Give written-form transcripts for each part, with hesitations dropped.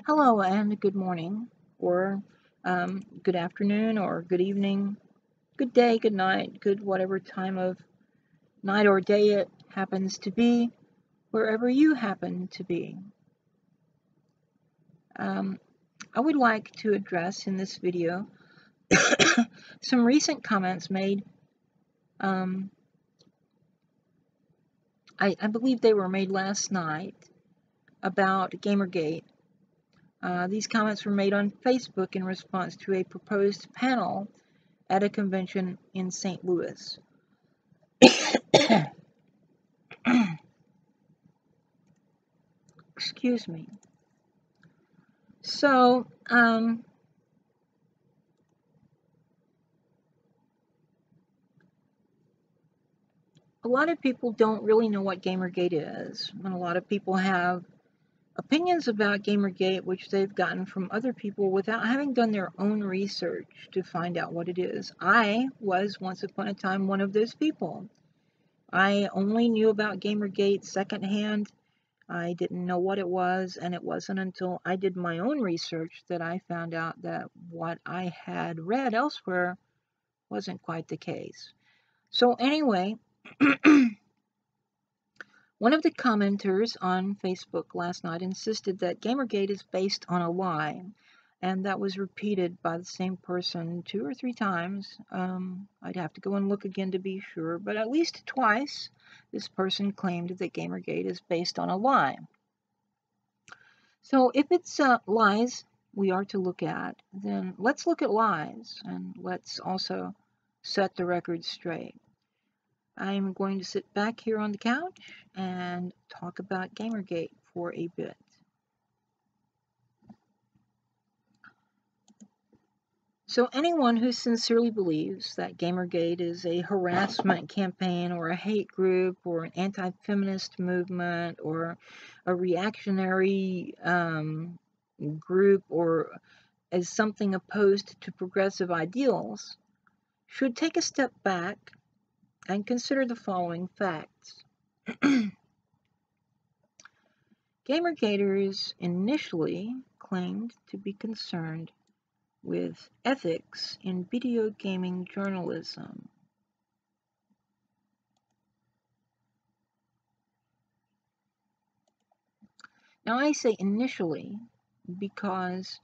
Hello and good morning, or good afternoon, or good evening, good day, good night, good whatever time of night or day it happens to be, wherever you happen to be. I would like to address in this video some recent comments made. I believe they were made last night about Gamergate. These comments were made on Facebook in response to a proposed panel at a convention in St. Louis. Excuse me. So, a lot of people don't really know what Gamergate is, and a lot of people have opinions about Gamergate which they've gotten from other people without having done their own research to find out what it is. I was once upon a time one of those people. I only knew about Gamergate secondhand. I didn't know what it was, and it wasn't until I did my own research that I found out that what I had read elsewhere wasn't quite the case. So anyway, one of the commenters on Facebook last night insisted that Gamergate is based on a lie, and that was repeated by the same person 2 or 3 times. I'd have to go and look again to be sure, but at least twice this person claimed that Gamergate is based on a lie. So if it's lies we are to look at, then let's look at lies, and let's also set the record straight. I'm going to sit back here on the couch and talk about Gamergate for a bit. So anyone who sincerely believes that Gamergate is a harassment campaign or a hate group or an anti-feminist movement or a reactionary group or as something opposed to progressive ideals should take a step back and consider the following facts. Gamergaters initially claimed to be concerned with ethics in video gaming journalism. Now I say initially because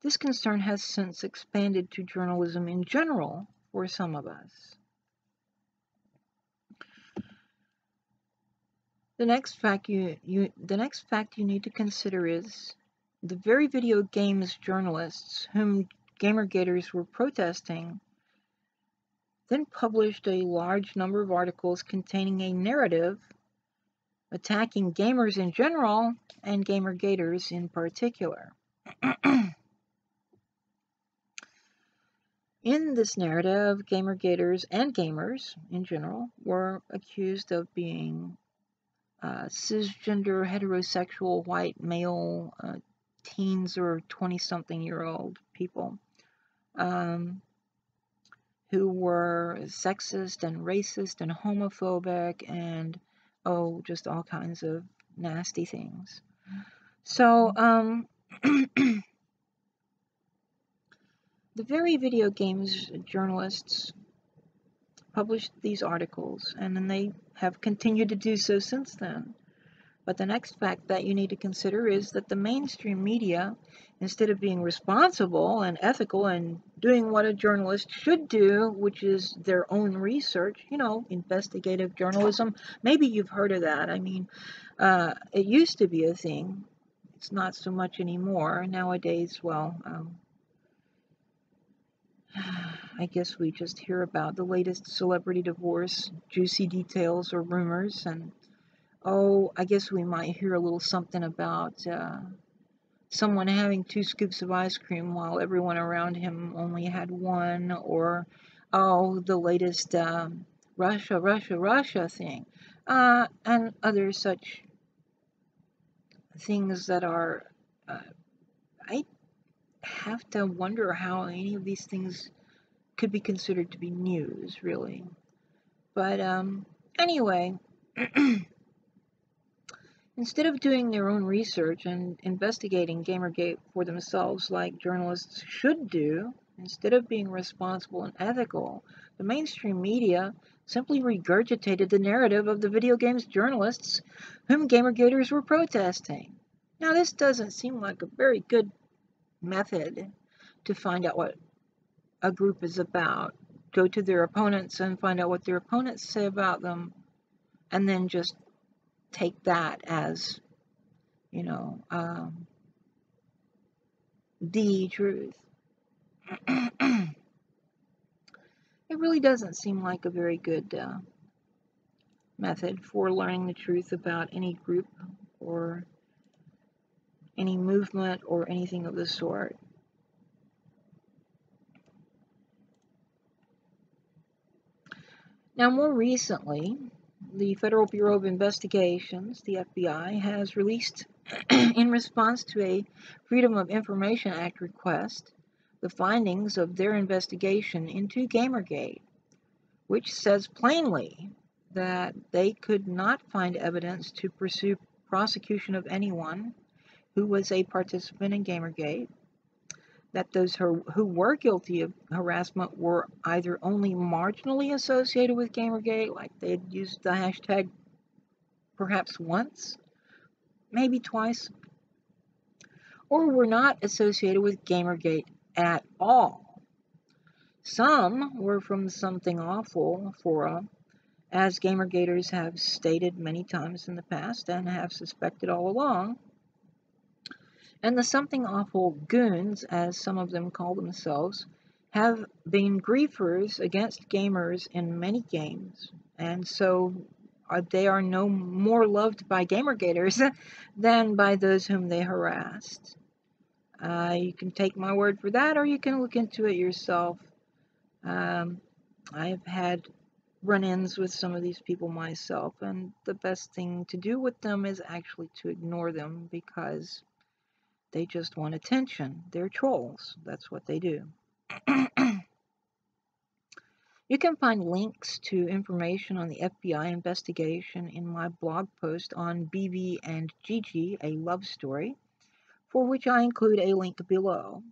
this concern has since expanded to journalism in general for some of us. The next fact you need to consider is the very video games journalists whom Gamergaters were protesting then published a large number of articles containing a narrative attacking gamers in general and Gamergaters in particular. In this narrative, Gamergaters and gamers in general were accused of being cisgender, heterosexual, white, male, teens or 20-something-year-old people who were sexist and racist and homophobic and, just all kinds of nasty things. So, the very video games journalists published these articles, and then they have continued to do so since then. But the next fact that you need to consider is that the mainstream media, instead of being responsible and ethical and doing what a journalist should do, which is their own research, investigative journalism, maybe you've heard of that. I mean, it used to be a thing. It's not so much anymore. Nowadays, well, I guess we just hear about the latest celebrity divorce, juicy details or rumors, and I guess we might hear a little something about someone having 2 scoops of ice cream while everyone around him only had 1, or, the latest Russia thing, and other such things that are, I have to wonder how any of these things could be considered to be news, really. But anyway, Instead of doing their own research and investigating Gamergate for themselves like journalists should do, instead of being responsible and ethical, the mainstream media simply regurgitated the narrative of the video games journalists whom Gamergaters were protesting. Now, this doesn't seem like a very good method to find out what a group is about. Go to their opponents and find out what their opponents say about them, and then just take that as, you know, the truth. It really doesn't seem like a very good method for learning the truth about any group or any movement or anything of the sort. Now, more recently, the Federal Bureau of Investigations, the FBI, has released, in response to a Freedom of Information Act request, the findings of their investigation into Gamergate, which says plainly that they could not find evidence to pursue prosecution of anyone who was a participant in Gamergate, that those who were guilty of harassment were either only marginally associated with Gamergate, like they had used the hashtag perhaps once, maybe twice, or were not associated with Gamergate at all. Some were from Something Awful fora, as Gamergaters have stated many times in the past and have suspected all along. And the Something Awful goons, as some of them call themselves, have been griefers against gamers in many games, and so they are no more loved by Gamergaters than by those whom they harassed. You can take my word for that, or you can look into it yourself. I've had run-ins with some of these people myself, and the best thing to do with them is actually to ignore them, because they just want attention. They're trolls. That's what they do. You can find links to information on the FBI investigation in my blog post on Vivi and Gigi, a love story, for which I include a link below.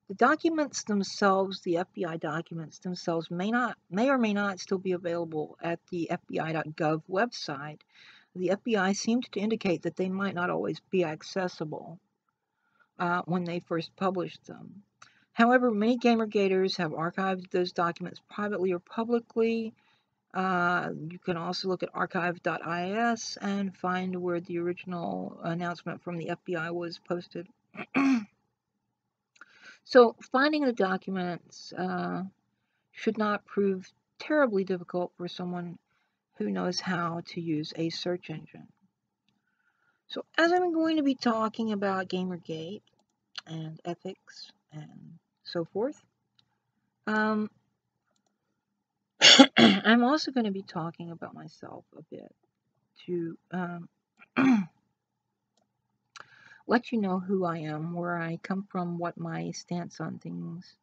The documents themselves, the FBI documents themselves, may or may not still be available at the FBI.gov website. The FBI seemed to indicate that they might not always be accessible when they first published them. However, many Gamergaters have archived those documents privately or publicly. You can also look at archive.is and find where the original announcement from the FBI was posted. So finding the documents should not prove terribly difficult for someone who knows how to use a search engine. So as I'm going to be talking about Gamergate and ethics and so forth, I'm also going to be talking about myself a bit to let you know who I am, where I come from, what my stance on things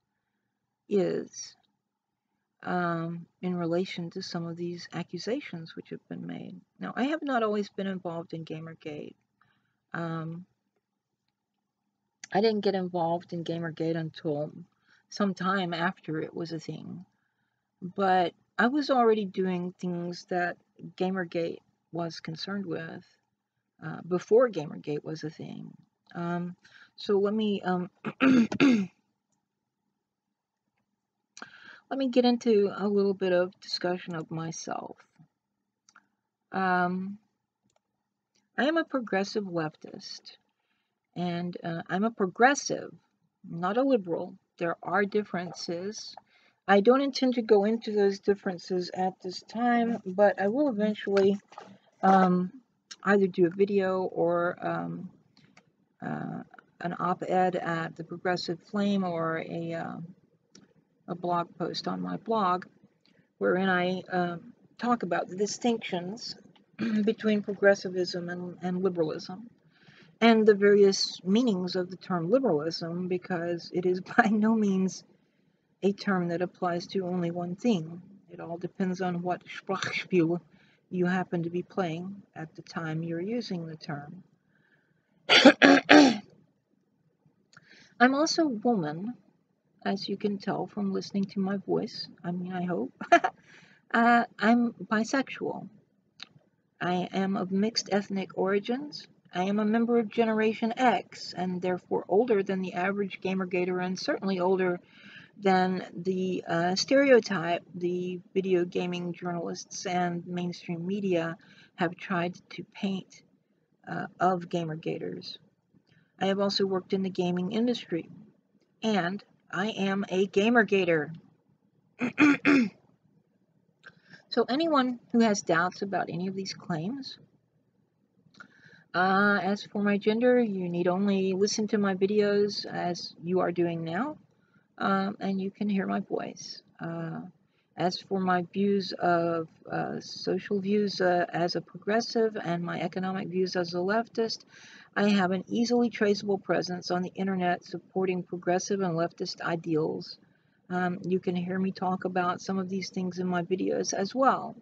is in relation to some of these accusations which have been made. Now, I have not always been involved in Gamergate. I didn't get involved in Gamergate until some time after it was a thing. But I was already doing things that Gamergate was concerned with before Gamergate was a thing. So let me let me get into a little bit of discussion of myself. I am a progressive leftist, and I'm a progressive, not a liberal. There are differences. I don't intend to go into those differences at this time, but I will eventually either do a video or an op-ed at the Progressive Flame, or a blog post on my blog, wherein I talk about the distinctions between progressivism and liberalism, and the various meanings of the term liberalism, because it is by no means a term that applies to only one thing. It all depends on what Sprachspiel you happen to be playing at the time you're using the term. I'm also a woman, as you can tell from listening to my voice. I mean, I hope. I'm bisexual. I am of mixed ethnic origins. I am a member of Generation X, and therefore older than the average Gamergater, and certainly older than the stereotype the video gaming journalists and mainstream media have tried to paint of Gamergaters. I have also worked in the gaming industry, and I am a Gamergater. So anyone who has doubts about any of these claims, as for my gender, you need only listen to my videos as you are doing now, and you can hear my voice. As for my views of social views as a progressive and my economic views as a leftist, I have an easily traceable presence on the internet supporting progressive and leftist ideals. You can hear me talk about some of these things in my videos as well.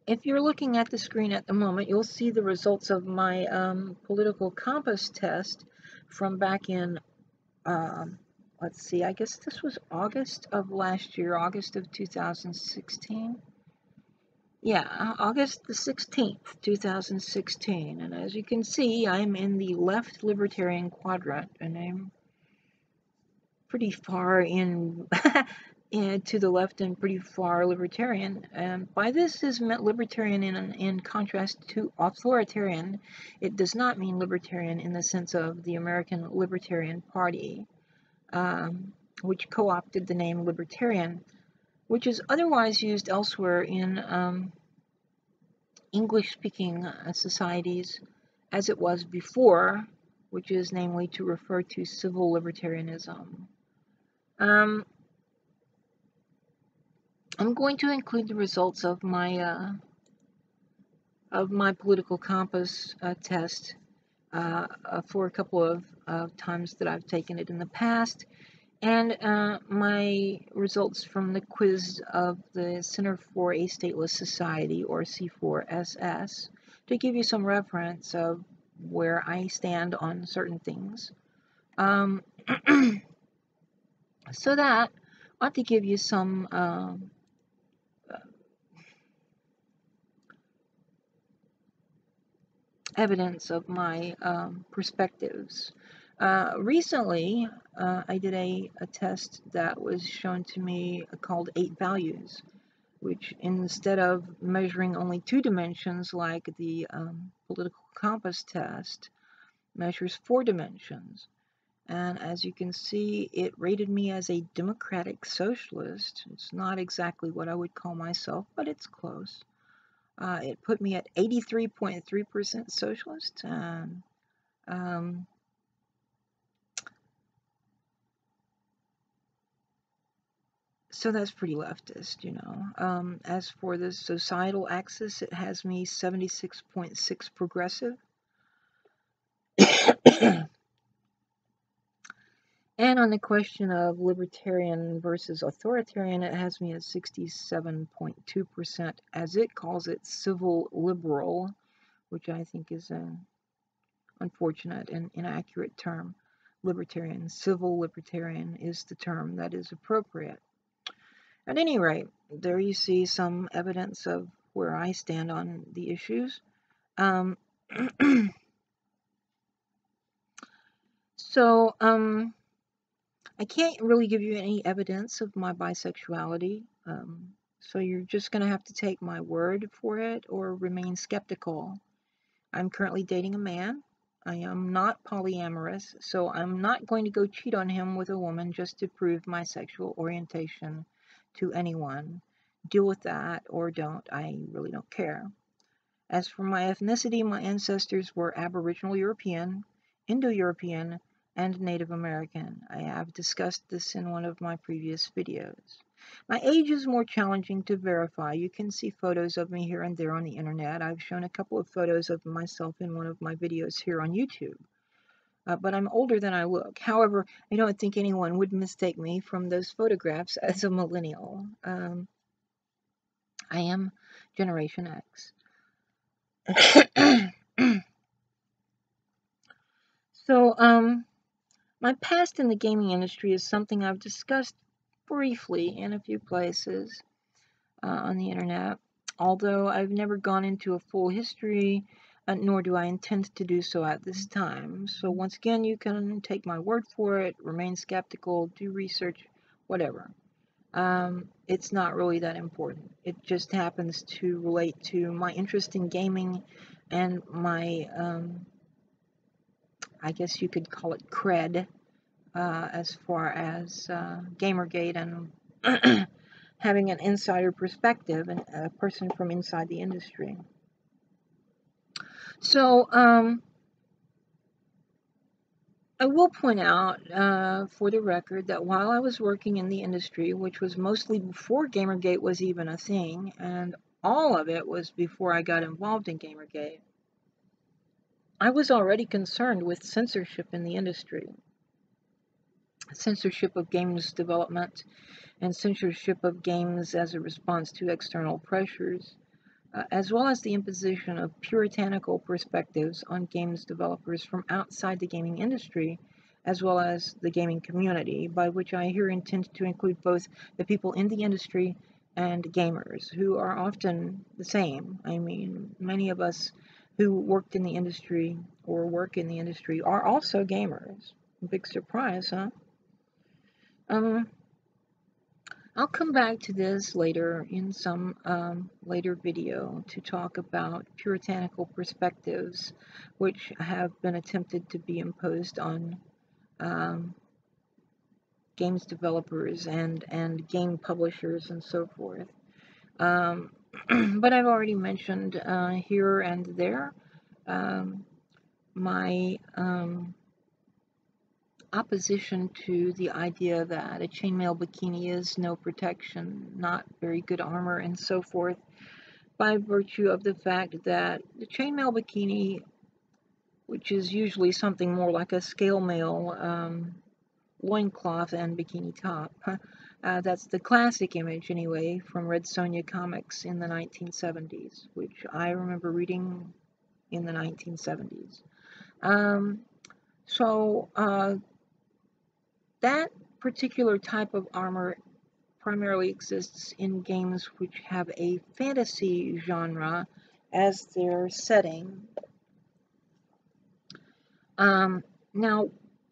If you're looking at the screen at the moment, you'll see the results of my political compass test from back in, let's see, I guess this was August of last year, August of 2016. Yeah, August the 16th, 2016. And as you can see, I'm in the left-libertarian quadrant, and I'm pretty far in to the left and pretty far libertarian. And by this is meant libertarian in contrast to authoritarian. It does not mean libertarian in the sense of the American Libertarian Party, which co-opted the name libertarian, which is otherwise used elsewhere in English-speaking societies as it was before, which is namely to refer to civil libertarianism. I'm going to include the results of my political compass test for a couple of times that I've taken it in the past, and my results from the quiz of the Center for a Stateless Society, or C4SS, to give you some reference of where I stand on certain things. So that ought to give you some evidence of my perspectives. Recently, I did a test that was shown to me called 8 Values, which instead of measuring only 2 dimensions like the political compass test, measures 4 dimensions. And as you can see, it rated me as a democratic socialist. It's not exactly what I would call myself, but it's close. It put me at 83.3% socialist, and so that's pretty leftist, you know. As for the societal axis, it has me 76.6 progressive. And on the question of libertarian versus authoritarian, it has me at 67.2%, as it calls it civil liberal, which I think is an unfortunate and inaccurate term. Libertarian, civil libertarian is the term that is appropriate. At any rate, there you see some evidence of where I stand on the issues. So, I can't really give you any evidence of my bisexuality, so you're just going to have to take my word for it or remain skeptical. I'm currently dating a man. I am not polyamorous, so I'm not going to go cheat on him with a woman just to prove my sexual orientation to anyone. Deal with that or don't. I really don't care. As for my ethnicity, my ancestors were Aboriginal European, Indo-European, and Native American. I have discussed this in one of my previous videos. My age is more challenging to verify. You can see photos of me here and there on the internet. I've shown a couple of photos of myself in one of my videos here on YouTube. But I'm older than I look. However, I don't think anyone would mistake me from those photographs as a millennial. I am Generation X. So, my past in the gaming industry is something I've discussed briefly in a few places on the internet, although I've never gone into a full history, nor do I intend to do so at this time. So once again, you can take my word for it, remain skeptical, do research, whatever. It's not really that important. It just happens to relate to my interest in gaming and my, I guess you could call it cred, as far as Gamergate and having an insider perspective and a person from inside the industry. So I will point out for the record that while I was working in the industry, which was mostly before Gamergate was even a thing, and all of it was before I got involved in Gamergate, I was already concerned with censorship in the industry. Censorship of games development and censorship of games as a response to external pressures, as well as the imposition of puritanical perspectives on games developers from outside the gaming industry, as well as the gaming community, by which I here intend to include both the people in the industry and gamers, who are often the same. I mean, many of us who worked in the industry or work in the industry are also gamers. Big surprise, huh? I'll come back to this later in some later video to talk about puritanical perspectives which have been attempted to be imposed on games developers and game publishers and so forth. But I've already mentioned here and there my opposition to the idea that a chainmail bikini is no protection, not very good armor, and so forth, by virtue of the fact that the chainmail bikini, which is usually something more like a scale mail loincloth and bikini top, that's the classic image anyway from Red Sonja comics in the 1970s, which I remember reading in the 1970s. That particular type of armor primarily exists in games which have a fantasy genre as their setting. Now,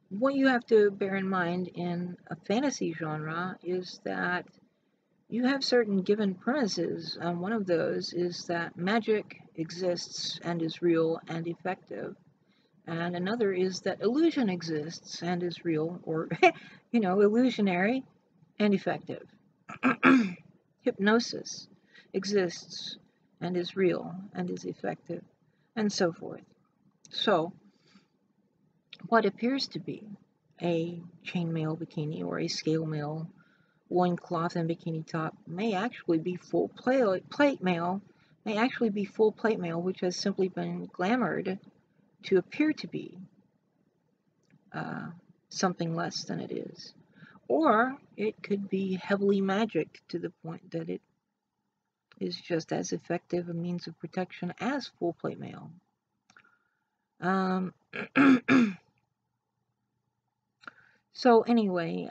what you have to bear in mind in a fantasy genre is that you have certain given premises. One of those is that magic exists and is real and effective. And another is that illusion exists and is real, or, illusionary and effective. Hypnosis exists and is real and is effective, and so forth. So, what appears to be a chainmail bikini or a scale mail loincloth and bikini top may actually be full plate mail, which has simply been glamored to appear to be something less than it is. Or it could be heavily magic to the point that it is just as effective a means of protection as full plate mail. So anyway,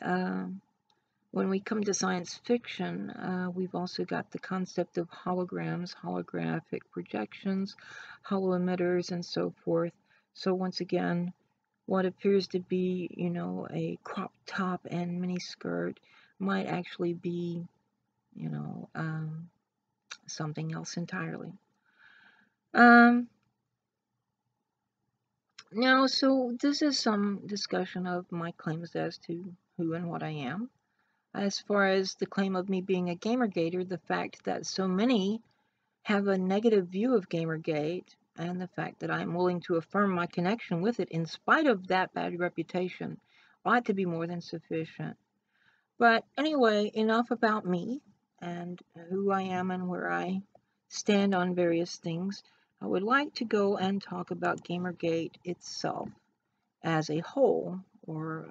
when we come to science fiction, we've also got the concept of holograms, holographic projections, holo emitters, and so forth. So once again, what appears to be, a crop top and mini skirt might actually be, something else entirely. Now, so this is some discussion of my claims as to who and what I am. As far as the claim of me being a Gamergater, the fact that so many have a negative view of Gamergate, and the fact that I'm willing to affirm my connection with it in spite of that bad reputation, ought to be more than sufficient. But anyway, enough about me and who I am and where I stand on various things. I would like to go and talk about Gamergate itself as a whole, or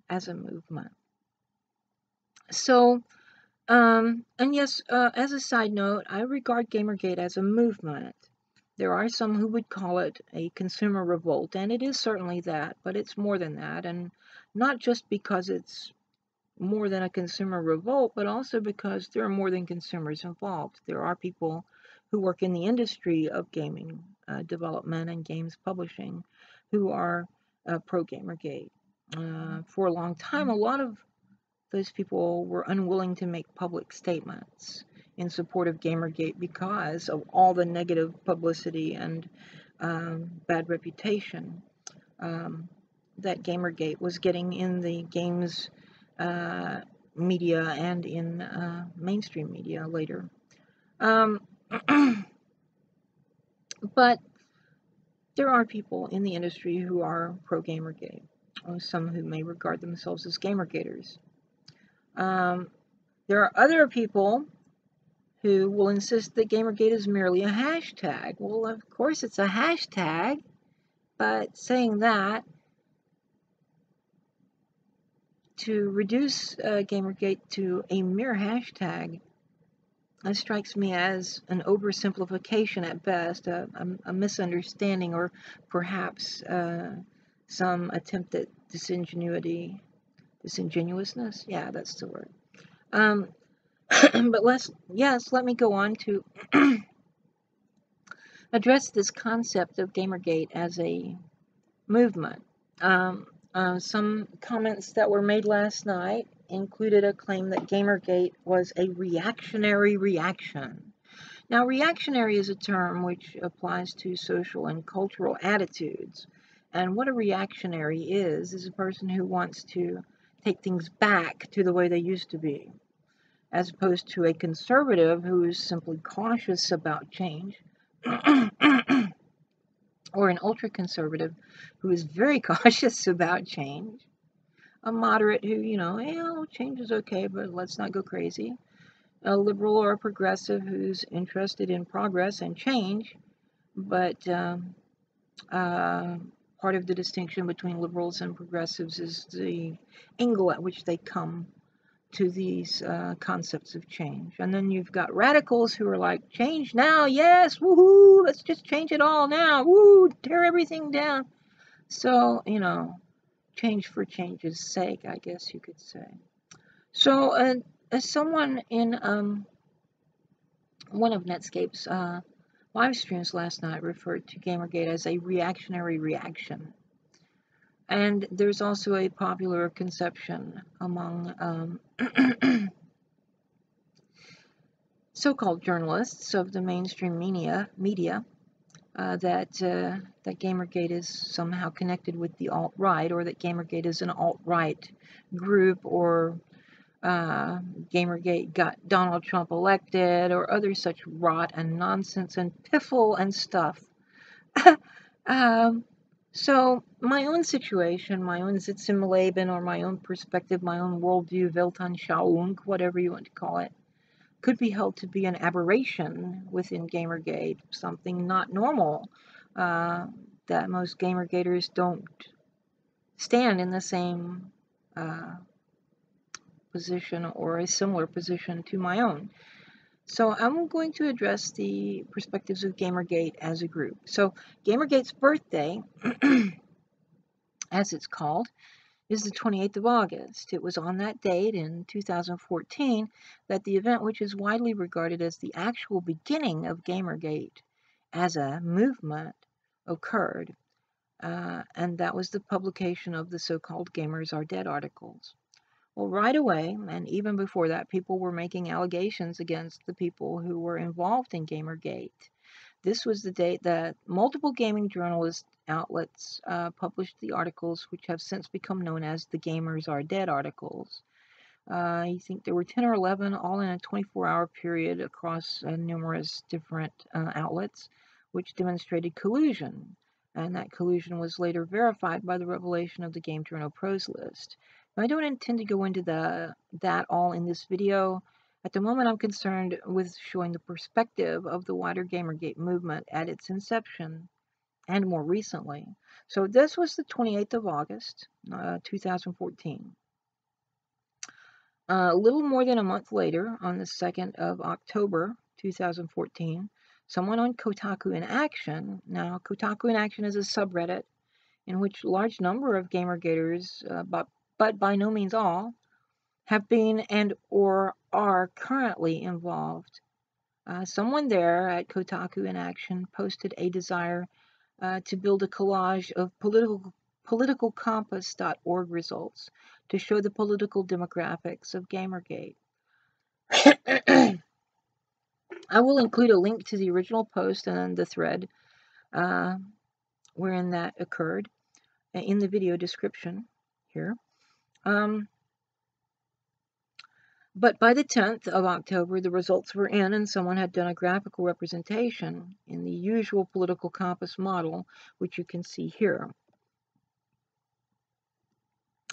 as a movement. So, and yes, as a side note, I regard Gamergate as a movement. There are some who would call it a consumer revolt, and it is certainly that, but it's more than that, and not just because it's more than a consumer revolt, but also because there are more than consumers involved. There are people who work in the industry of gaming development and games publishing who are pro-Gamergate. For a long time, a lot of those people were unwilling to make public statements in support of Gamergate because of all the negative publicity and bad reputation that Gamergate was getting in the games media and in mainstream media later. But there are people in the industry who are pro-Gamergate, some who may regard themselves as Gamergaters. There are other people who will insist that Gamergate is merely a hashtag. Well, of course it's a hashtag, but saying that, to reduce Gamergate to a mere hashtag strikes me as an oversimplification at best, a misunderstanding, or perhaps some attempt at disingenuousness. Yeah, that's the word. But let me go on to address this concept of Gamergate as a movement. Some comments that were made last night included a claim that Gamergate was a reactionary reaction. Now, reactionary is a term which applies to social and cultural attitudes. And what a reactionary is a person who wants to take things back to the way they used to be, as opposed to a conservative who is simply cautious about change, or an ultra-conservative who is very cautious about change, a moderate who, change is okay, but let's not go crazy, a liberal or a progressive who's interested in progress and change, but part of the distinction between liberals and progressives is the angle at which they come to these concepts of change. And then you've got radicals who are like, change now, yes, woohoo, let's just change it all now, woo, tear everything down. So, change for change's sake, I guess you could say. So, as someone in one of Netscape's live streams last night referred to Gamergate as a reactionary reaction. And there's also a popular conception among so-called journalists of the mainstream media that Gamergate is somehow connected with the alt-right, or that Gamergate is an alt-right group, or Gamergate got Donald Trump elected, or other such rot and nonsense and piffle and stuff. So my own situation, my own Sitzimleben, or my own perspective, my own worldview, Weltanschauung, whatever you want to call it, could be held to be an aberration within Gamergate, something not normal, that most Gamergaters don't stand in the same position or a similar position to my own. So I'm going to address the perspectives of Gamergate as a group. So Gamergate's birthday, as it's called, is the 28th of August. It was on that date in 2014 that the event, which is widely regarded as the actual beginning of Gamergate as a movement, occurred. And that was the publication of the so-called Gamers Are Dead articles. Well, right away, and even before that, people were making allegations against the people who were involved in Gamergate. This was the date that multiple gaming journalist outlets published the articles, which have since become known as the Gamers Are Dead articles. I think there were 10 or 11, all in a 24-hour period across numerous different outlets, which demonstrated collusion. And that collusion was later verified by the revelation of the Game Journal Pros list. I don't intend to go into that all in this video. At the moment, I'm concerned with showing the perspective of the wider Gamergate movement at its inception and more recently. So this was the 28th of August, 2014. A little more than a month later, on the 2nd of October 2014, someone on Kotaku in Action, now Kotaku in Action is a subreddit in which a large number of Gamergaters, but by no means all, have been and or are currently involved. Someone there at Kotaku in Action posted a desire to build a collage of politicalcompass.org results to show the political demographics of Gamergate. I will include a link to the original post and the thread wherein that occurred in the video description here. But by the 10th of October, the results were in, and someone had done a graphical representation in the usual political compass model, which you can see here.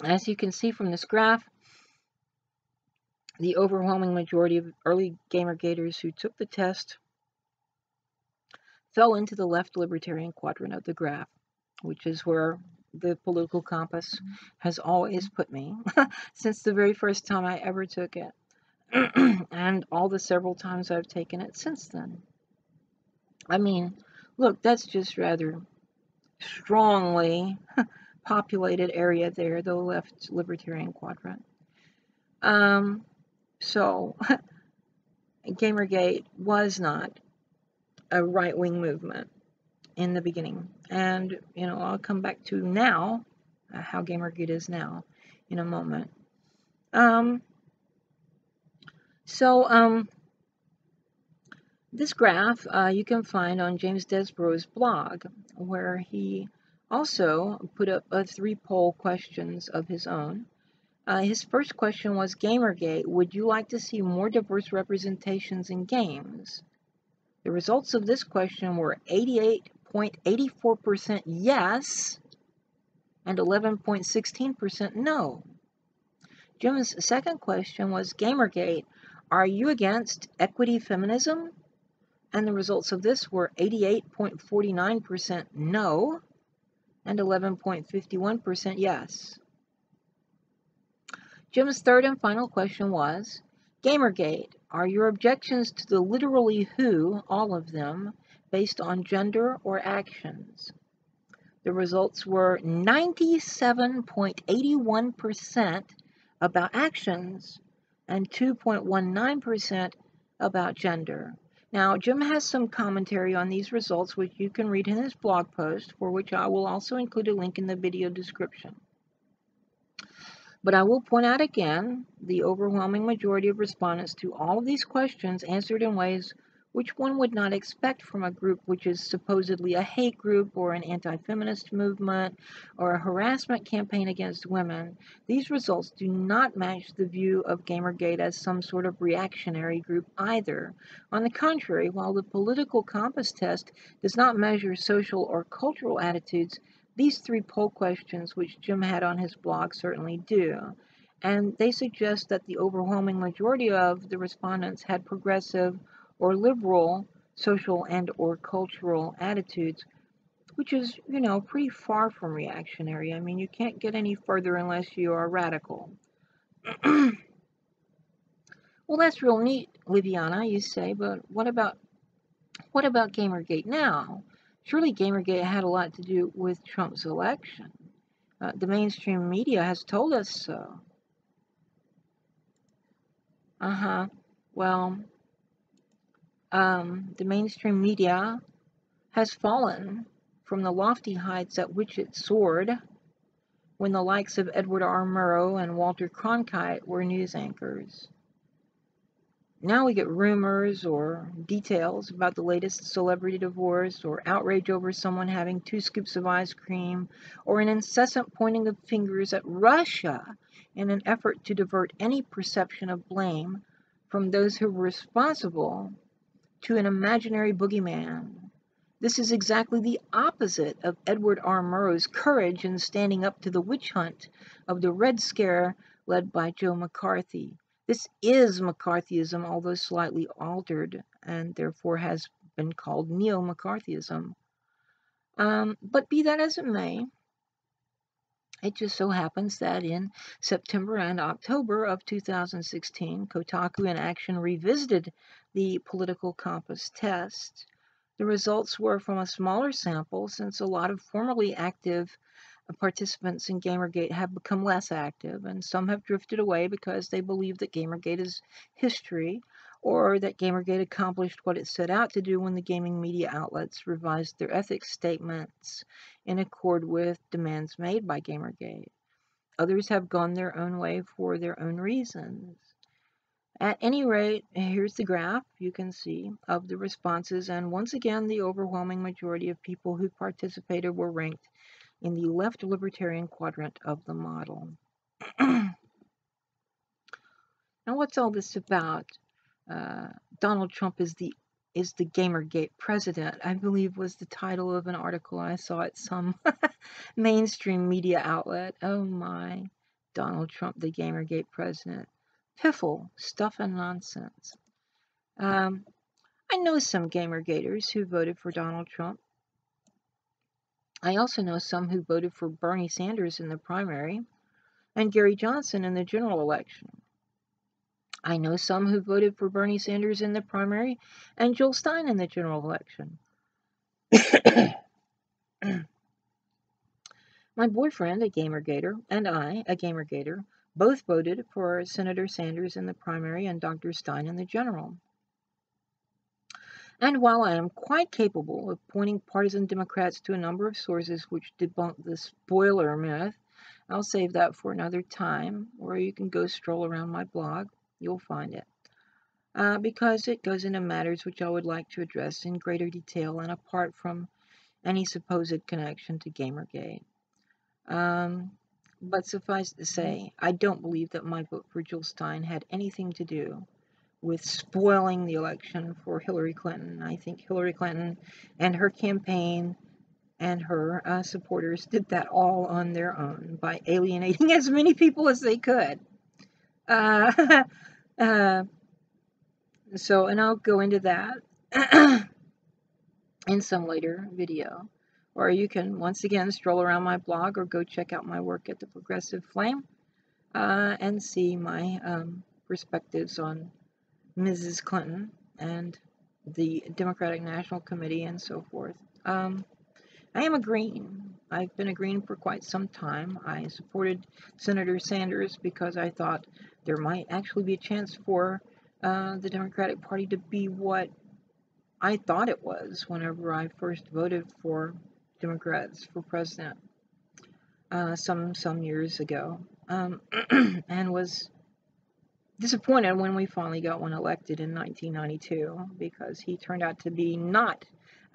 As you can see from this graph, the overwhelming majority of early Gamergaters who took the test fell into the left-libertarian quadrant of the graph, which is where the political compass has always put me since the very first time I ever took it. And all the several times I've taken it since then. I mean, look, that's just rather strongly populated area there, the left libertarian quadrant. So, Gamergate was not a right-wing movement in the beginning. And, you know, I'll come back to now, how Gamergate is now, in a moment. This graph you can find on James Desborough's blog, where he also put up 3 poll questions of his own. His first question was, Gamergate, would you like to see more diverse representations in games? The results of this question were 88.84% yes and 11.16% no. Jim's second question was, Gamergate, are you against equity feminism? And the results of this were 88.49% no and 11.51% yes. Jim's third and final question was, Gamergate, are your objections to the literally who, all of them, based on gender or actions? The results were 97.81% about actions and 2.19% about gender. Now, Jim has some commentary on these results, which you can read in his blog post, for which I will also include a link in the video description. But I will point out again, the overwhelming majority of respondents to all of these questions answered in ways which one would not expect from a group which is supposedly a hate group or an anti-feminist movement or a harassment campaign against women. These results do not match the view of Gamergate as some sort of reactionary group either. On the contrary, while the political compass test does not measure social or cultural attitudes, these 3 poll questions, which Jim had on his blog, certainly do. And they suggest that the overwhelming majority of the respondents had progressive or liberal social and or cultural attitudes, which is, you know, pretty far from reactionary. I mean, you can't get any further unless you are radical. Well, that's real neat, Liviana, you say, but what about Gamergate now? Surely Gamergate had a lot to do with Trump's election. The mainstream media has told us so. Well, the mainstream media has fallen from the lofty heights at which it soared when the likes of Edward R. Murrow and Walter Cronkite were news anchors. Now we get rumors or details about the latest celebrity divorce or outrage over someone having 2 scoops of ice cream or an incessant pointing of fingers at Russia in an effort to divert any perception of blame from those who were responsible to an imaginary boogeyman. This is exactly the opposite of Edward R. Murrow's courage in standing up to the witch hunt of the Red Scare led by Joe McCarthy. This is McCarthyism, although slightly altered, and therefore has been called neo-McCarthyism. But be that as it may, It just so happens that in September and October of 2016, Kotaku in Action revisited the political compass test. The results were from a smaller sample, since a lot of formerly active participants in Gamergate have become less active, and some have drifted away because they believe that Gamergate is history, or that Gamergate accomplished what it set out to do when the gaming media outlets revised their ethics statements in accord with demands made by Gamergate. Others have gone their own way for their own reasons. At any rate, here's the graph you can see of the responses, and once again, the overwhelming majority of people who participated were ranked in the left-libertarian quadrant of the model. Now, what's all this about? Donald Trump is the Gamergate president, I believe was the title of an article I saw at some mainstream media outlet. Oh my, Donald Trump, the Gamergate president. Piffle, stuff and nonsense. I know some Gamergaters who voted for Donald Trump. I also know some who voted for Bernie Sanders in the primary and Gary Johnson in the general election. I know some who voted for Bernie Sanders in the primary and Joel Stein in the general election. My boyfriend, a Gamergater, and I, a Gamergater, both voted for Senator Sanders in the primary and Dr. Stein in the general. And while I am quite capable of pointing partisan Democrats to a number of sources which debunk the spoiler myth, I'll save that for another time, or you can go stroll around my blog. You'll find it. Because it goes into matters which I would like to address in greater detail and apart from any supposed connection to Gamergate. But suffice to say, I don't believe that my vote for Joel Stein had anything to do with spoiling the election for Hillary Clinton. I think Hillary Clinton and her campaign and her supporters did that all on their own by alienating as many people as they could. And I'll go into that in some later video. Or you can, once again, stroll around my blog or go check out my work at the Progressive Flame and see my perspectives on Mrs. Clinton and the Democratic National Committee and so forth. I am a Green. I've been a Green for quite some time. I supported Senator Sanders because I thought there might actually be a chance for the Democratic Party to be what I thought it was whenever I first voted for Democrats for president some years ago, and was disappointed when we finally got one elected in 1992 because he turned out to be not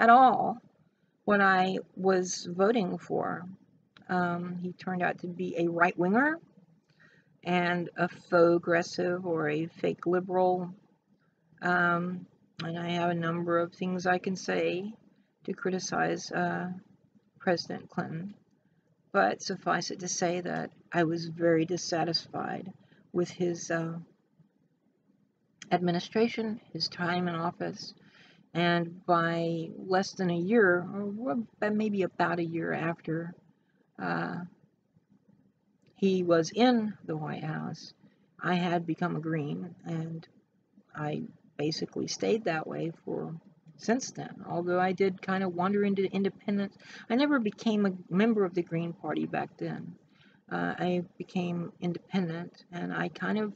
at all what I was voting for. He turned out to be a right-winger and a faux aggressive or a fake liberal. And I have a number of things I can say to criticize President Clinton. But suffice it to say that I was very dissatisfied with his administration, his time in office, and by less than a year, or maybe about a year after he was in the White House, I had become a Green, and I basically stayed that way for since then. Although I did kind of wander into independence, I never became a member of the Green Party back then. I became independent, and I kind of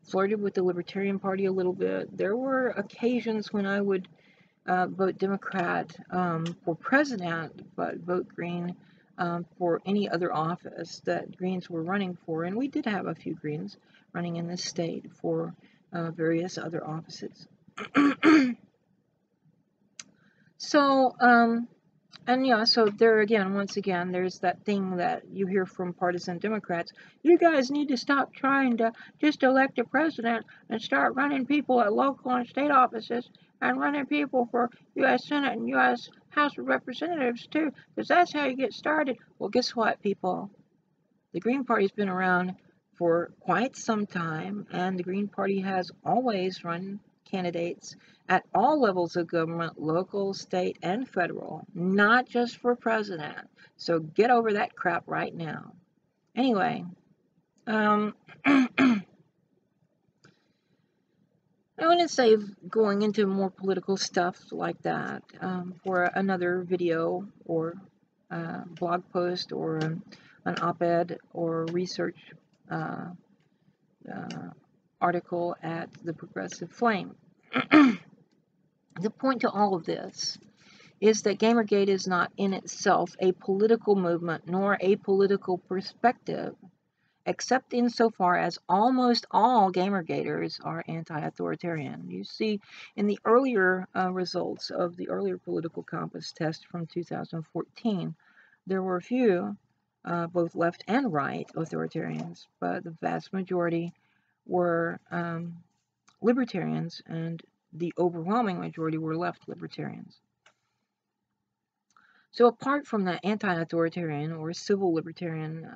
flirted with the Libertarian Party a little bit. There were occasions when I would vote Democrat for president, but vote Green for any other office that Greens were running for. And we did have a few Greens running in this state for various other offices. So, and yeah, so there again, once again, there's that thing that you hear from partisan Democrats. You guys need to stop trying to just elect a president and start running people at local and state offices and running people for U.S. Senate and U.S. House of Representatives too, because that's how you get started. Well, guess what, people? The Green Party's been around for quite some time, and the Green Party has always run candidates at all levels of government, local, state, and federal, not just for president. So get over that crap right now. Anyway, I want to save going into more political stuff like that for another video or blog post or an op-ed or research article at the Progressive Flame. The point to all of this is that Gamergate is not in itself a political movement nor a political perspective, except insofar as almost all Gamergaters are anti-authoritarian. You see, in the earlier results of the earlier political compass test from 2014, there were a few, both left and right authoritarians, but the vast majority were libertarians, and the overwhelming majority were left libertarians. So apart from the anti-authoritarian or civil libertarian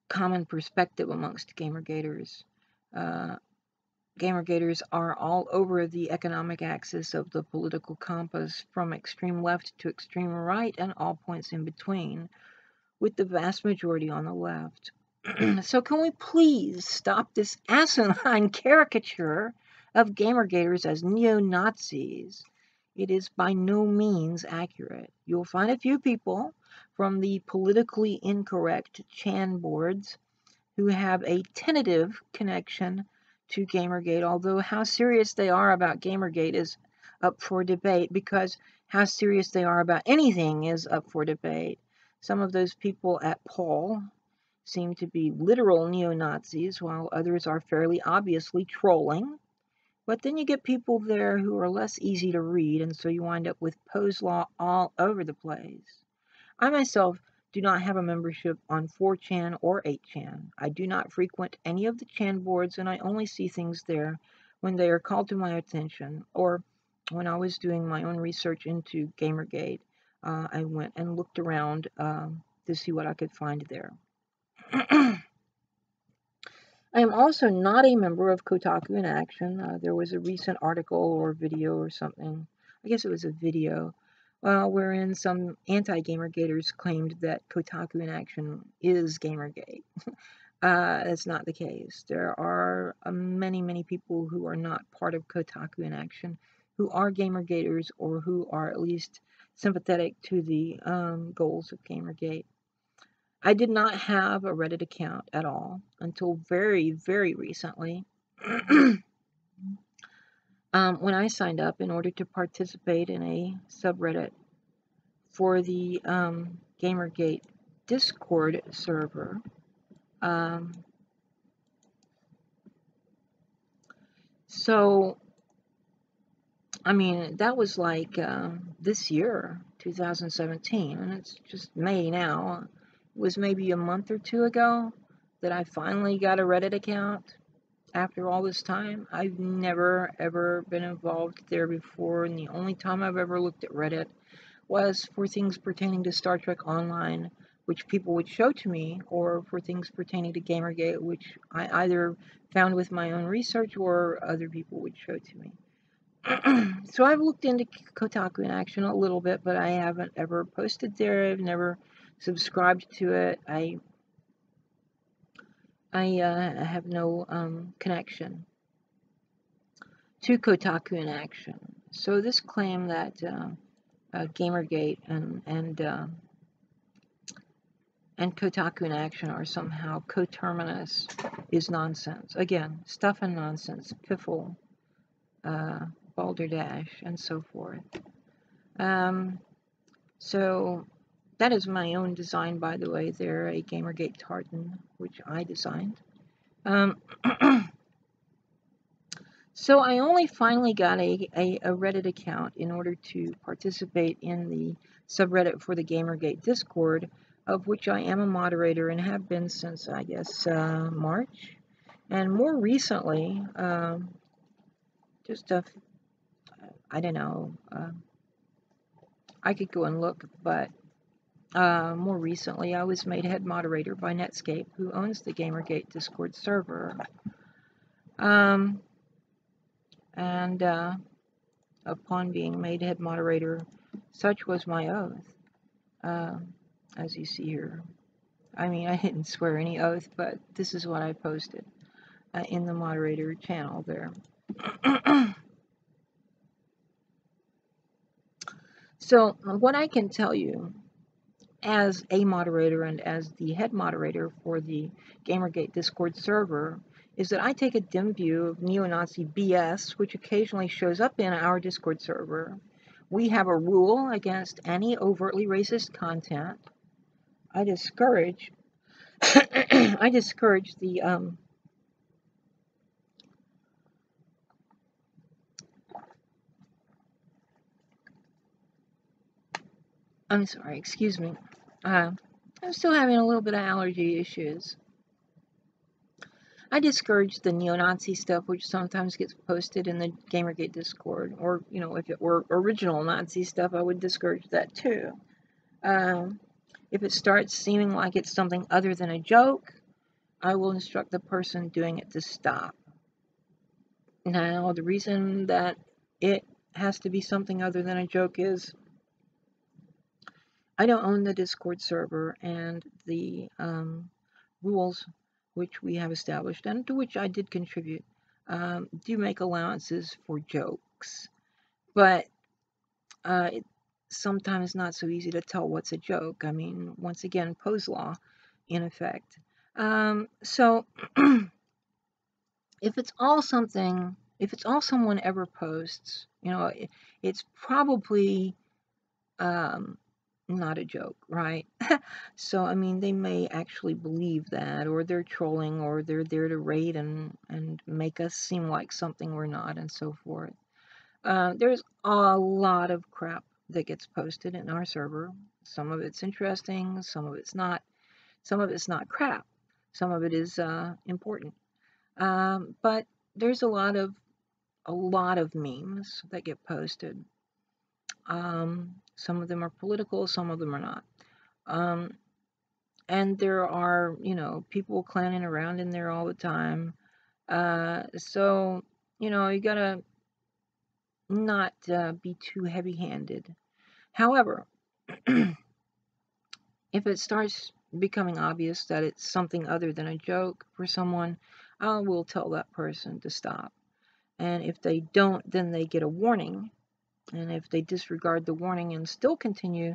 common perspective amongst Gamergaters, Gamergaters are all over the economic axis of the political compass, from extreme left to extreme right and all points in between, with the vast majority on the left. So can we please stop this asinine caricature of Gamergaters as neo-Nazis? It is by no means accurate. You'll find a few people from the politically incorrect Chan boards who have a tentative connection to Gamergate, although how serious they are about Gamergate is up for debate, because how serious they are about anything is up for debate. Some of those people at Paul seem to be literal neo-Nazis, while others are fairly obviously trolling. But then you get people there who are less easy to read, and so you wind up with Poe's Law all over the place. I myself do not have a membership on 4chan or 8chan. I do not frequent any of the Chan boards, and I only see things there when they are called to my attention, or when I was doing my own research into Gamergate, I went and looked around to see what I could find there. I am also not a member of Kotaku in Action. There was a recent article or video or something, I guess it was a video, wherein some anti-Gamergaters claimed that Kotaku in Action is Gamergate. That's not the case. There are many, many people who are not part of Kotaku in Action who are Gamergaters, or who are at least sympathetic to the goals of Gamergate. I did not have a Reddit account at all until very, very recently, when I signed up in order to participate in a subreddit for the Gamergate Discord server. So, I mean, that was like this year, 2017, and it's just May now. It was maybe a month or two ago that I finally got a Reddit account after all this time. I've never, ever been involved there before, and the only time I've ever looked at Reddit was for things pertaining to Star Trek Online, which people would show to me, or for things pertaining to Gamergate, which I either found with my own research or other people would show to me. So I've looked into Kotaku in Action a little bit, but I haven't ever posted there. I've never subscribed to it. I have no connection to Kotaku in Action. So this claim that Gamergate and Kotaku in Action are somehow coterminous is nonsense. Again, stuff and nonsense, piffle, balderdash, and so forth. So that is my own design, by the way. They're a Gamergate tartan, which I designed. So I only finally got a Reddit account in order to participate in the subreddit for the Gamergate Discord, of which I am a moderator and have been since, I guess, March. And more recently, I don't know, I could go and look, but more recently I was made head moderator by Netscape, who owns the Gamergate Discord server. And upon being made head moderator, such was my oath, as you see here. I mean, I didn't swear any oath, but this is what I posted in the moderator channel there. So what I can tell you as a moderator and as the head moderator for the Gamergate Discord server is that I take a dim view of neo-Nazi BS, which occasionally shows up in our Discord server. We have a rule against any overtly racist content. I discourage the I'm sorry, excuse me. I'm still having a little bit of allergy issues. I discourage the neo-Nazi stuff, which sometimes gets posted in the Gamergate Discord, or, you know, if it were original Nazi stuff, I would discourage that too. If it starts seeming like it's something other than a joke, I will instruct the person doing it to stop. Now, the reason that it has to be something other than a joke is I don't own the Discord server, and the rules which we have established, and to which I did contribute, do make allowances for jokes. But it's sometimes not so easy to tell what's a joke. I mean, once again, Poe's law in effect. So if it's all someone ever posts, you know, it's probably not a joke, right? So, I mean, they may actually believe that, or they're trolling, or they're there to raid and make us seem like something we're not, and so forth. There's a lot of crap that gets posted in our server. Some of it's interesting, some of it's not. Some of it's not crap. Some of it is important. But there's a lot of memes that get posted. Some of them are political, some of them are not. And there are, you know, people clowning around in there all the time. So, you know, you gotta not be too heavy-handed. However, if it starts becoming obvious that it's something other than a joke for someone, I will tell that person to stop. And if they don't, then they get a warning. And if they disregard the warning and still continue,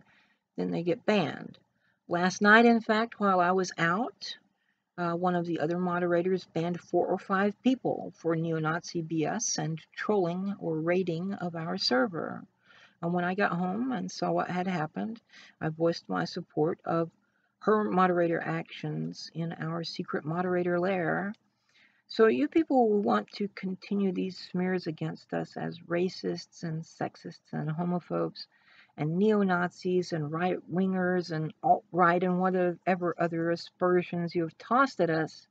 then they get banned. Last night, in fact, while I was out, one of the other moderators banned 4 or 5 people for neo-Nazi BS and trolling or raiding of our server. And when I got home and saw what had happened, I voiced my support of her moderator actions in our secret moderator lair. So you people will want to continue these smears against us as racists and sexists and homophobes and neo-Nazis and right-wingers and alt-right and whatever other aspersions you have tossed at us,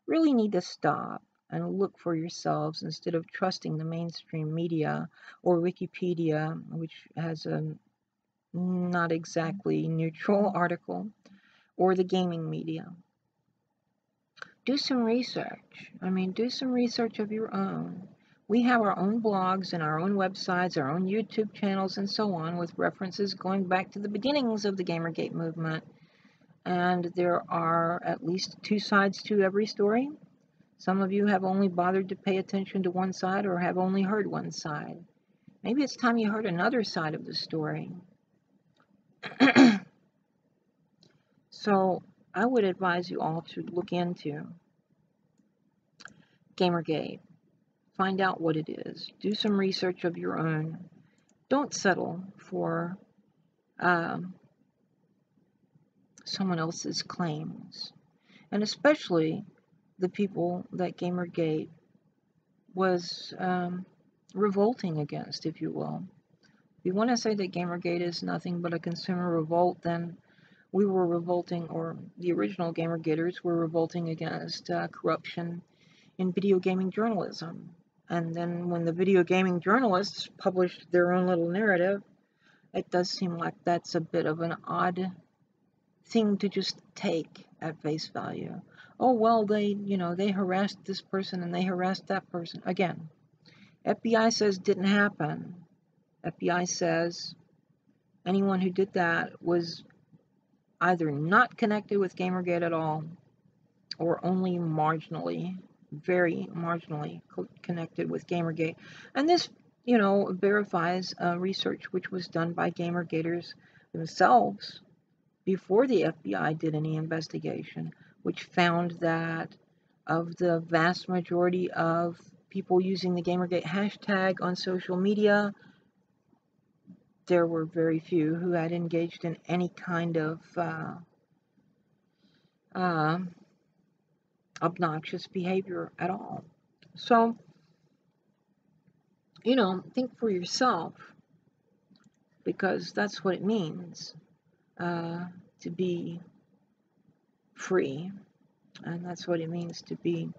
really need to stop and look for yourselves instead of trusting the mainstream media or Wikipedia, which has a not exactly neutral article, or the gaming media. Do some research. I mean, do some research of your own. We have our own blogs and our own websites, our own YouTube channels, and so on, with references going back to the beginnings of the Gamergate movement. And there are at least 2 sides to every story. Some of you have only bothered to pay attention to one side or have only heard one side. Maybe it's time you heard another side of the story. So I would advise you all to look into Gamergate. Find out what it is. Do some research of your own. Don't settle for someone else's claims. And especially the people that Gamergate was revolting against, if you will. If you want to say that Gamergate is nothing but a consumer revolt, then we were revolting, or the original Gamergaters were revolting against corruption in video gaming journalism. And then when the video gaming journalists published their own little narrative, it does seem like that's a bit of an odd thing to just take at face value. Oh, well, they harassed this person and they harassed that person. Again, FBI says didn't happen. FBI says anyone who did that was either not connected with Gamergate at all or only marginally, very marginally connected with Gamergate. And this, verifies research which was done by Gamergaters themselves before the FBI did any investigation, which found that of the vast majority of people using the Gamergate hashtag on social media, there were very few who had engaged in any kind of obnoxious behavior at all. So, think for yourself, because that's what it means to be free, and that's what it means to be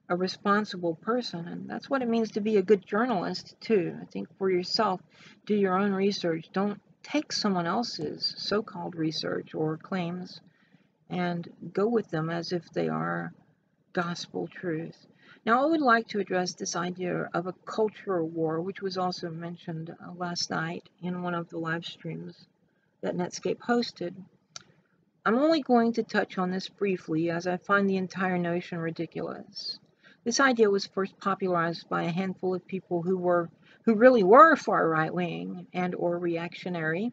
a responsible person, and that's what it means to be a good journalist too. I think for yourself, do your own research. Don't take someone else's so-called research or claims and go with them as if they are gospel truth. Now, I would like to address this idea of a cultural war, which was also mentioned last night in one of the live streams that Netscape hosted. I'm only going to touch on this briefly, as I find the entire notion ridiculous. This idea was first popularized by a handful of people who really were far right-wing and or reactionary,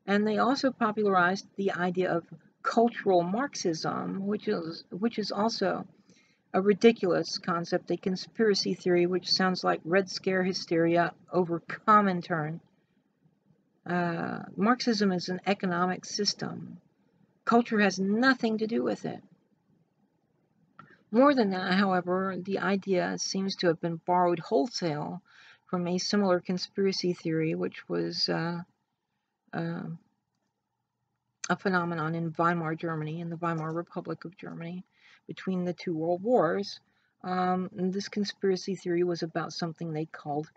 and they also popularized the idea of cultural Marxism, which is also a ridiculous concept, a conspiracy theory which sounds like Red Scare hysteria over Comintern. Marxism is an economic system. Culture has nothing to do with it. More than that, however, the idea seems to have been borrowed wholesale from a similar conspiracy theory, which was a phenomenon in Weimar Germany, in the Weimar Republic of Germany, between the two world wars. And this conspiracy theory was about something they called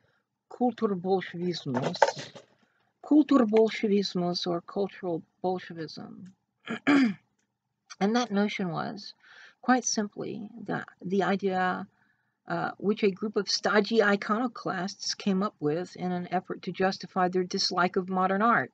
Kulturbolschewismus, or cultural Bolshevism. And that notion was, quite simply, the idea which a group of stodgy iconoclasts came up with in an effort to justify their dislike of modern art.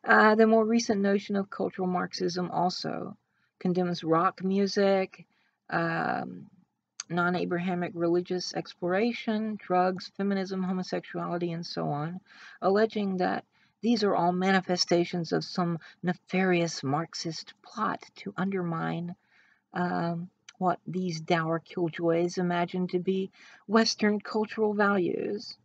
The more recent notion of cultural Marxism also condemns rock music, non-Abrahamic religious exploration, drugs, feminism, homosexuality, and so on, alleging that these are all manifestations of some nefarious Marxist plot to undermine what these dour killjoys imagine to be Western cultural values.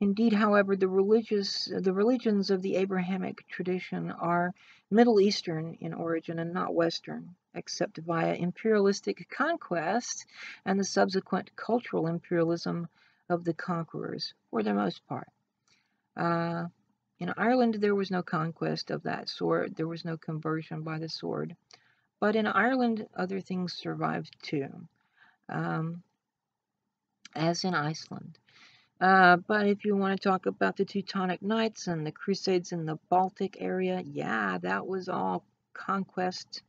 Indeed, however, the religions of the Abrahamic tradition are Middle Eastern in origin and not Western, except via imperialistic conquest and the subsequent cultural imperialism of the conquerors, for the most part. In Ireland, there was no conquest of that sort. There was no conversion by the sword. But in Ireland, other things survived too, as in Iceland. But if you want to talk about the Teutonic Knights and the Crusades in the Baltic area, yeah, that was all conquest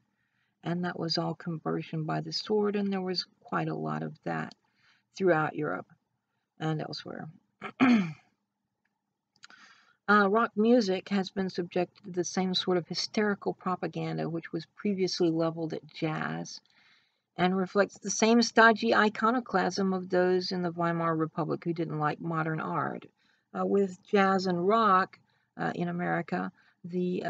and that was all conversion by the sword, and there was quite a lot of that throughout Europe and elsewhere. Rock music has been subjected to the same sort of hysterical propaganda which was previously leveled at jazz, and reflects the same stodgy iconoclasm of those in the Weimar Republic who didn't like modern art. With jazz and rock in America, the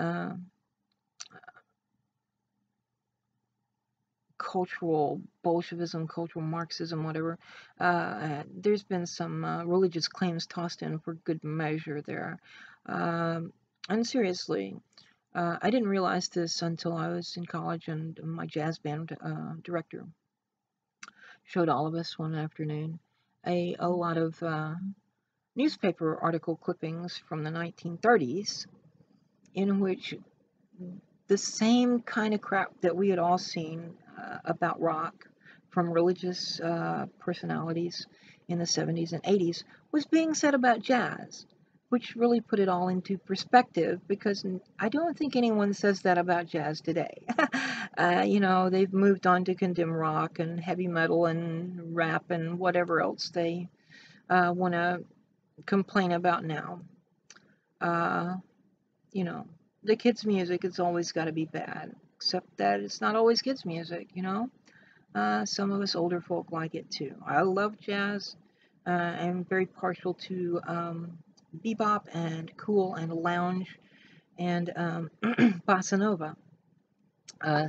cultural Bolshevism, cultural Marxism, whatever, there's been some religious claims tossed in for good measure there. And seriously, I didn't realize this until I was in college and my jazz band director showed all of us one afternoon a lot of newspaper article clippings from the 1930s in which the same kind of crap that we had all seen about rock from religious personalities in the 70s and 80s was being said about jazz, which really put it all into perspective, because I don't think anyone says that about jazz today. They've moved on to condemn rock and heavy metal and rap and whatever else they want to complain about now. the kids' music has always got to be bad, except that it's not always kids' music, you know? Some of us older folk like it too. I love jazz. I'm very partial to bebop and cool and lounge and bossa nova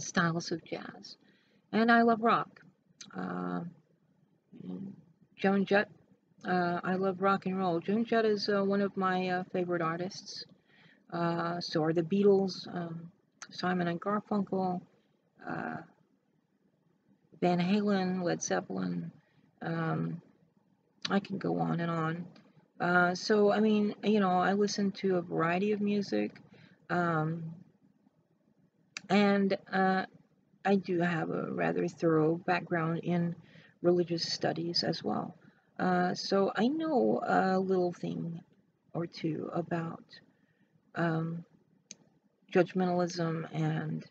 styles of jazz. And I love rock. Uh, Joan Jett. I love rock and roll. Joan Jett is one of my favorite artists. So are the Beatles, Simon and Garfunkel, uh, Van Halen, Led Zeppelin. Um, I can go on and on. So, I mean, you know, I listen to a variety of music. Um, and I do have a rather thorough background in religious studies as well. So I know a little thing or two about um, judgmentalism and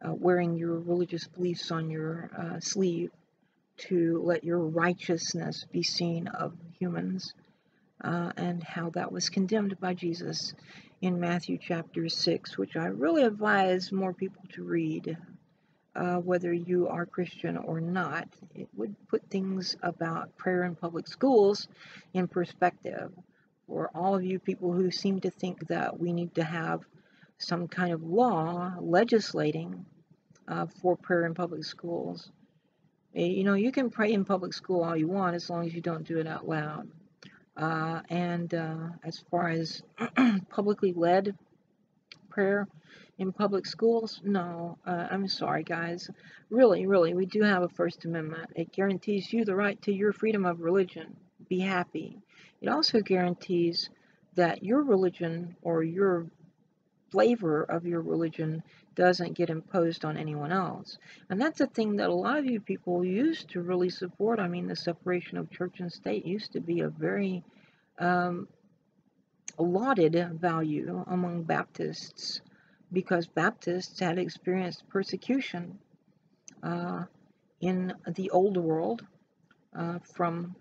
wearing your religious beliefs on your sleeve to let your righteousness be seen of humans, and how that was condemned by Jesus in Matthew chapter 6, which I really advise more people to read. Whether you are Christian or not, it would put things about prayer in public schools in perspective. For all of you people who seem to think that we need to have some kind of law legislating for prayer in public schools, you know, you can pray in public school all you want as long as you don't do it out loud. And as far as publicly led prayer in public schools, no, I'm sorry, guys. Really, we do have a First Amendment. It guarantees you the right to your freedom of religion. Be happy. It also guarantees that your religion or your flavor of your religion doesn't get imposed on anyone else. And that's a thing that a lot of you people used to really support. I mean, the separation of church and state used to be a very lauded value among Baptists, because Baptists had experienced persecution in the old world from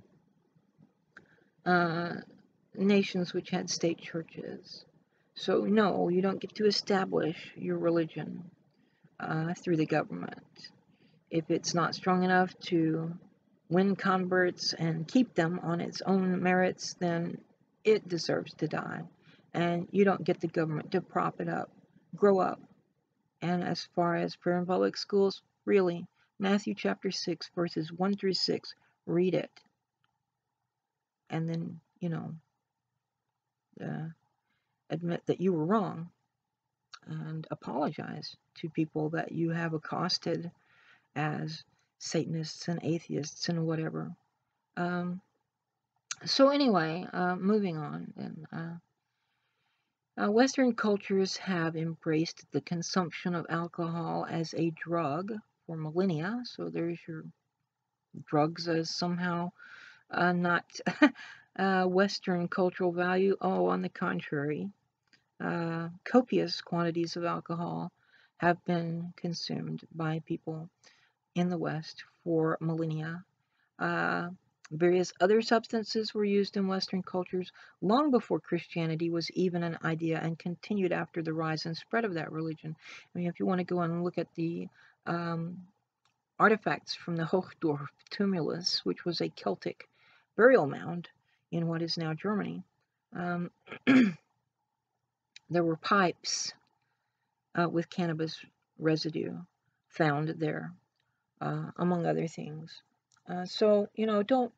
nations which had state churches. So no, you don't get to establish your religion through the government. If it's not strong enough to win converts and keep them on its own merits, then it deserves to die. And you don't get the government to prop it up. Grow up. And as far as prayer in public schools, really, Matthew chapter 6, verses 1 through 6, read it. And then, you know, admit that you were wrong and apologize to people that you have accosted as Satanists and atheists and whatever. So anyway, moving on. Western cultures have embraced the consumption of alcohol as a drug for millennia. So there's your drugs as somehow not Western cultural value. Oh, on the contrary, copious quantities of alcohol have been consumed by people in the West for millennia. Various other substances were used in Western cultures long before Christianity was even an idea, and continued after the rise and spread of that religion. I mean, if you want to go and look at the artifacts from the Hochdorf tumulus, which was a Celtic burial mound in what is now Germany, there were pipes with cannabis residue found there, among other things. So, you know, don't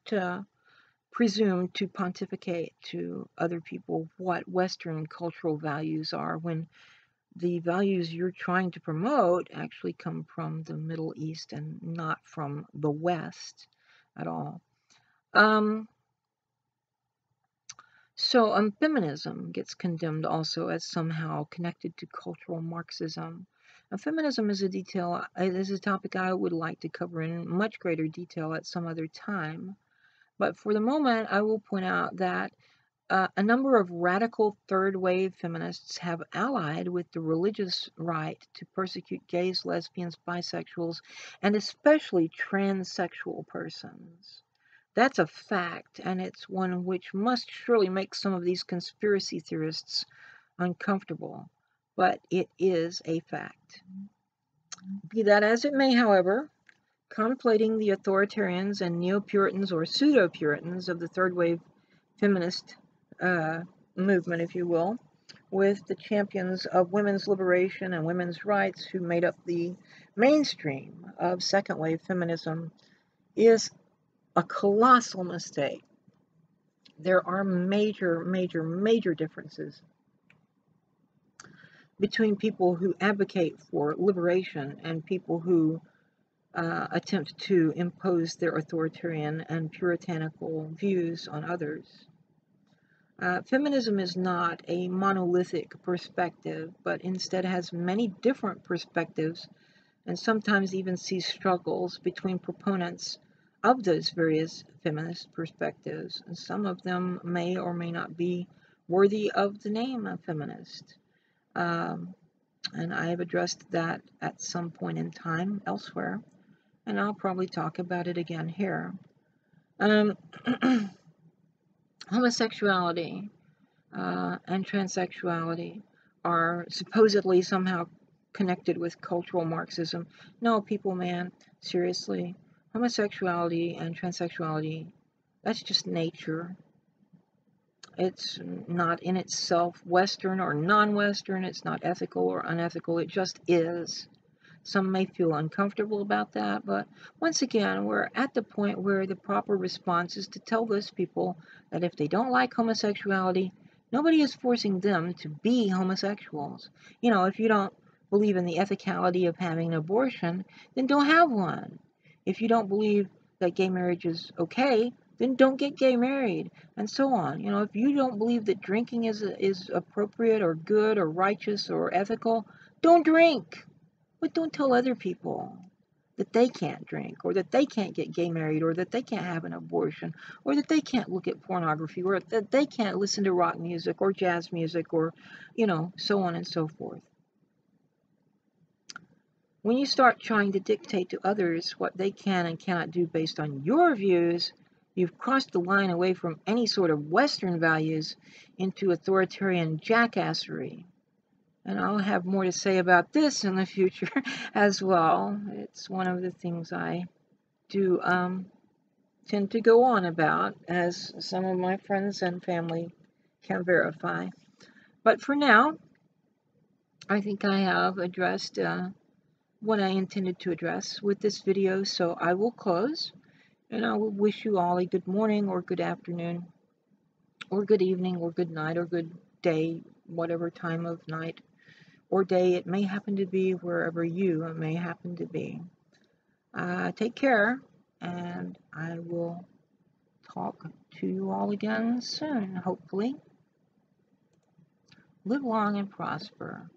presume to pontificate to other people what Western cultural values are when the values you're trying to promote actually come from the Middle East and not from the West at all. So feminism gets condemned also as somehow connected to cultural Marxism. Feminism is a topic I would like to cover in much greater detail at some other time. But for the moment, I will point out that a number of radical third-wave feminists have allied with the religious right to persecute gays, lesbians, bisexuals, and especially transsexual persons. That's a fact, and it's one which must surely make some of these conspiracy theorists uncomfortable. but it is a fact. Be that as it may, however, conflating the authoritarians and neo-Puritans or pseudo-Puritans of the third wave feminist movement, if you will, with the champions of women's liberation and women's rights who made up the mainstream of second wave feminism is a colossal mistake. There are major, major, major differences between people who advocate for liberation and people who attempt to impose their authoritarian and puritanical views on others. Feminism is not a monolithic perspective, but instead has many different perspectives and sometimes even sees struggles between proponents of those various feminist perspectives. And some of them may or may not be worthy of the name of feminist. And I have addressed that at some point in time elsewhere, and I'll probably talk about it again here. Homosexuality and transsexuality are supposedly somehow connected with cultural Marxism. No, people, man, seriously, homosexuality and transsexuality, that's just nature. It's not in itself Western or non-Western. It's not ethical or unethical. It just is. Some may feel uncomfortable about that, but once again, we're at the point where the proper response is to tell those people that if they don't like homosexuality, nobody is forcing them to be homosexuals. You know, if you don't believe in the ethicality of having an abortion, then don't have one. If you don't believe that gay marriage is okay, then don't get gay married, and so on. You know, if you don't believe that drinking is appropriate or good or righteous or ethical, don't drink. But don't tell other people that they can't drink, or that they can't get gay married, or that they can't have an abortion, or that they can't look at pornography, or that they can't listen to rock music or jazz music, or, you know, so on and so forth. When you start trying to dictate to others what they can and cannot do based on your views, you've crossed the line away from any sort of Western values into authoritarian jackassery. And I'll have more to say about this in the future as well. It's one of the things I do tend to go on about, as some of my friends and family can verify. But for now, I think I have addressed what I intended to address with this video, so I will close, and I will wish you all a good morning or good afternoon or good evening or good night or good day, whatever time of night or day it may happen to be, wherever you may happen to be. Take care, and I will talk to you all again soon, hopefully. Live long and prosper.